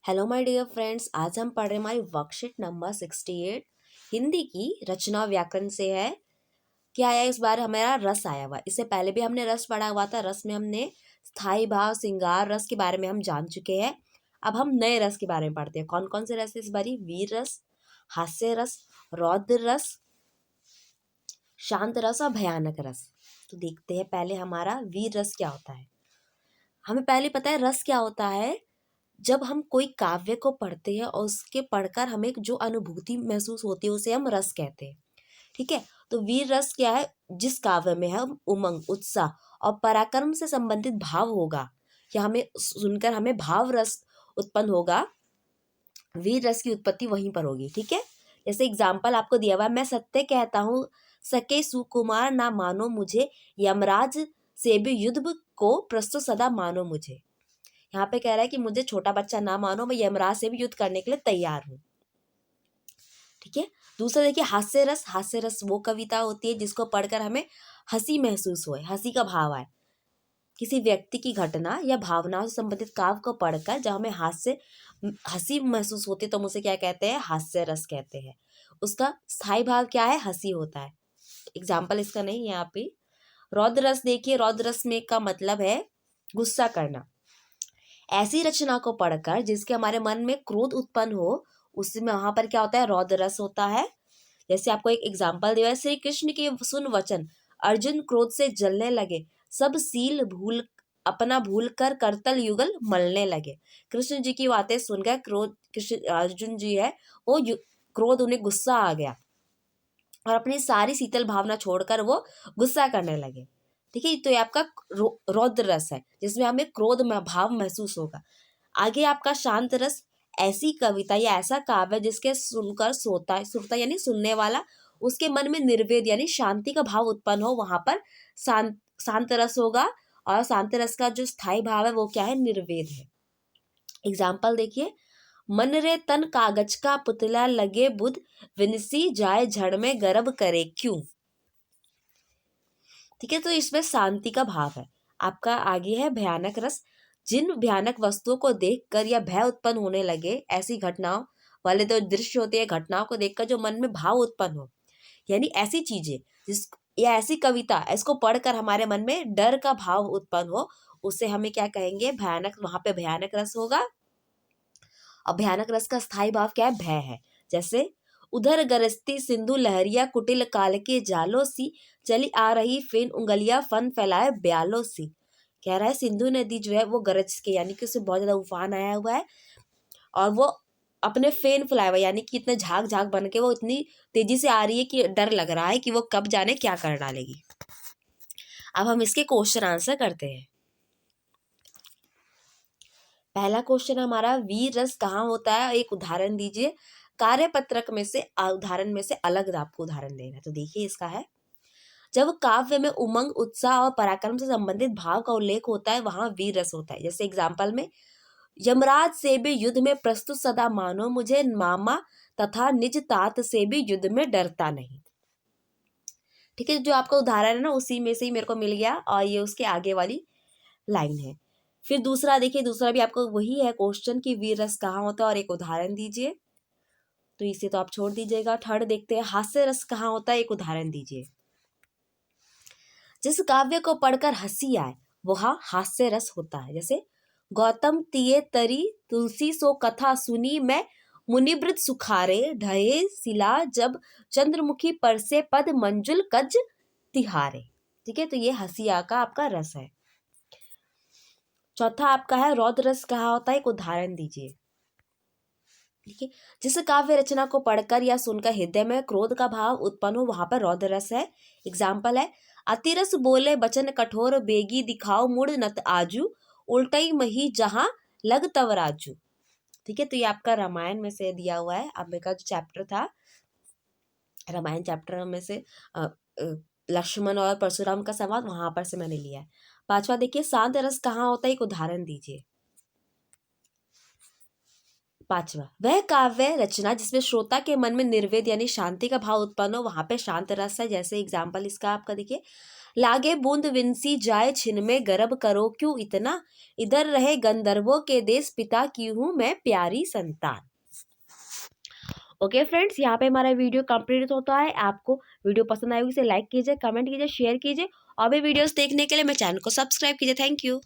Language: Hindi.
हेलो माय डियर फ्रेंड्स, आज हम पढ़ रहे हैं हमारी वर्कशीट नंबर 68 हिंदी की रचना व्याकरण से है। क्या आया इस बार हमारा रस आया हुआ। इससे पहले भी हमने रस पढ़ा हुआ था। रस में हमने स्थाई भाव श्रृंगार रस के बारे में हम जान चुके हैं। अब हम नए रस के बारे में पढ़ते हैं। कौन कौन से रस इस बारी? वीर रस, हास्य रस, रौद्र रस, शांत रस और भयानक रस। तो देखते हैं पहले हमारा वीर रस क्या होता है। हमें पहले पता है रस क्या होता है। जब हम कोई काव्य को पढ़ते हैं और उसके पढ़कर हमें जो अनुभूति महसूस होती है उसे हम रस कहते हैं। ठीक है, तो वीर रस क्या है? जिस काव्य में हम उमंग, उत्साह और पराक्रम से संबंधित भाव होगा या हमें सुनकर हमें भाव रस उत्पन्न होगा, वीर रस की उत्पत्ति वहीं पर होगी। ठीक है, जैसे एग्जाम्पल आपको दिया हुआ है, मैं सत्य कहता हूँ सके सुकुमार ना मानो मुझे, यमराज से भी युद्ध को प्रस्तुत सदा मानो मुझे। यहाँ पे कह रहा है कि मुझे छोटा बच्चा ना मानो, मैं यमराज से भी युद्ध करने के लिए तैयार हूँ। ठीक है, दूसरा देखिए हास्य रस। हास्य रस वो कविता होती है जिसको पढ़कर हमें हंसी महसूस होए, हंसी का भाव आए। किसी व्यक्ति की घटना या भावनाओं से संबंधित काव्य को पढ़कर जब हमें हंसी महसूस होती है तो हम उसे क्या कहते हैं? हास्य रस कहते हैं। उसका स्थायी भाव क्या है? हंसी होता है। एग्जाम्पल इसका नहीं यहाँ पे। रौद्र रस देखिए, रौद्र रस में का मतलब है गुस्सा करना। ऐसी रचना को पढ़कर जिसके हमारे मन में क्रोध उत्पन्न हो, उसमें वहां पर क्या होता है? रौद्र रस होता है। जैसे आपको एक एग्जाम्पल दिया है, श्री कृष्ण के सुन वचन, अर्जुन क्रोध से जलने लगे, सब सील भूल अपना भूल कर करतल युगल मलने लगे। कृष्ण जी की बातें सुनकर क्रोध, कृष्ण अर्जुन जी है वो क्रोध, उन्हें गुस्सा आ गया और अपनी सारी शीतल भावना छोड़कर वो गुस्सा करने लगे। ठीक है, तो ये आपका रौद्र रस है जिसमें हमें क्रोध में भाव महसूस होगा। आगे आपका शांत रस, ऐसी कविता या ऐसा काव्य जिसके सुनकर सुनता यानी सुनने वाला, उसके मन में निर्वेद यानी शांति का भाव उत्पन्न हो, वहां पर शांत रस होगा। और शांत रस का जो स्थायी भाव है वो क्या है? निर्वेद है। एग्जाम्पल देखिए, मन रे तन कागज का पुतला लगे बुध, विनसी जाए झड़ में गर्भ करे क्यों। ठीक है, तो इसमें शांति का भाव है। आपका आगे है भयानक रस। जिन भयानक वस्तुओं को देखकर या भय उत्पन्न होने लगे, ऐसी घटनाओं वाले जो दृश्य होते हैं, घटनाओं को देखकर जो मन में भाव उत्पन्न हो, यानी ऐसी चीजें जिस या ऐसी कविता, इसको पढ़कर हमारे मन में डर का भाव उत्पन्न हो, उसे हमें क्या कहेंगे? भयानक। वहां पे भयानक रस होगा। और भयानक रस का स्थायी भाव क्या है? भय है। जैसे उधर गरजती सिंधु लहरिया, कुटिल काल के जालों सी, चली आ रही फेन उंगलियां फन फैलाए ब्यालों सी। कह रहा है सिंधु नदी जो है वो गरज के, यानी कि उससे बहुत ज्यादा उफान आया हुआ है और वो अपने फेन फैलाए हुआ, यानी कि इतने झाग झाग बन के वो इतनी तेजी से आ रही है कि डर लग रहा है कि वो कब जाने क्या कर डालेगी। अब हम इसके क्वेश्चन आंसर करते हैं। पहला क्वेश्चन हमारा, वीर रस कहाँ होता है? एक उदाहरण दीजिए। कार्यपत्रक में से उदाहरण में से अलग आपको उदाहरण देना है। तो देखिए इसका है, जब काव्य में उमंग, उत्साह और पराक्रम से संबंधित भाव का उल्लेख होता है वहां वीर रस होता है। जैसे एग्जाम्पल में, यमराज से भी युद्ध में प्रस्तुत सदा मानो मुझे, मामा तथा निज तात से भी युद्ध में डरता नहीं। ठीक है, जो आपका उदाहरण है ना उसी में से ही मेरे को मिल गया और ये उसके आगे वाली लाइन है। फिर दूसरा देखिए, दूसरा भी आपको वही है क्वेश्चन कि वीर रस कहाँ होता है और एक उदाहरण दीजिए। तो इसे तो आप छोड़ दीजिएगा। थर्ड देखते हैं, हास्य रस कहाँ होता है? एक उदाहरण दीजिए। जिस काव्य को पढ़कर हंसी आए वह हास्य रस होता है। जैसे गौतम तिये तरी तुलसी सो कथा सुनी मैं, मुनिवृत सुखारे ढहे सिला जब, चंद्रमुखी पर से पद मंजुल कज तिहारे। ठीक है, तो ये हंसिया का आपका रस है। चौथा आपका है रौद्र रस कहाँ होता है? एक उदाहरण दीजिए। ठीक है, जिस काव्य रचना को पढ़कर या सुनकर हृदय में क्रोध का भाव उत्पन्न हो वहां पर रौद्र रस है। एग्जाम्पल है, अतिरस बोले बचन कठोर, बेगी दिखाओ मुड़ नत आजू, उल्टई मही जहां लग तव राजू। ठीक है, तो ये आपका रामायण में से दिया हुआ है। अब मेरा जो चैप्टर था रामायण चैप्टर में से लक्ष्मण और परशुराम का संवाद, वहां पर से मैंने लिया है। पांचवा देखिए, शांत रस कहाँ होता है? एक उदाहरण दीजिए। 5वां, वह काव्य रचना जिसमें श्रोता के मन में निर्वेद यानी शांति का भाव उत्पन्न हो, वहां पे शांत रस है। जैसे एग्जाम्पल इसका आपका देखिए, लागे बूंद विंसी जाए छिन में गर्भ करो क्यों इतना, इधर रहे गंधर्वों के देश पिता की हूं मैं प्यारी संतान। ओके फ्रेंड्स, यहाँ पे हमारा वीडियो कंप्लीट होता है। आपको वीडियो पसंद आएगी इसे लाइक कीजिए, कमेंट कीजिए, शेयर कीजिए और भी वीडियोस देखने के लिए मेरे चैनल को सब्सक्राइब कीजिए। Thank you.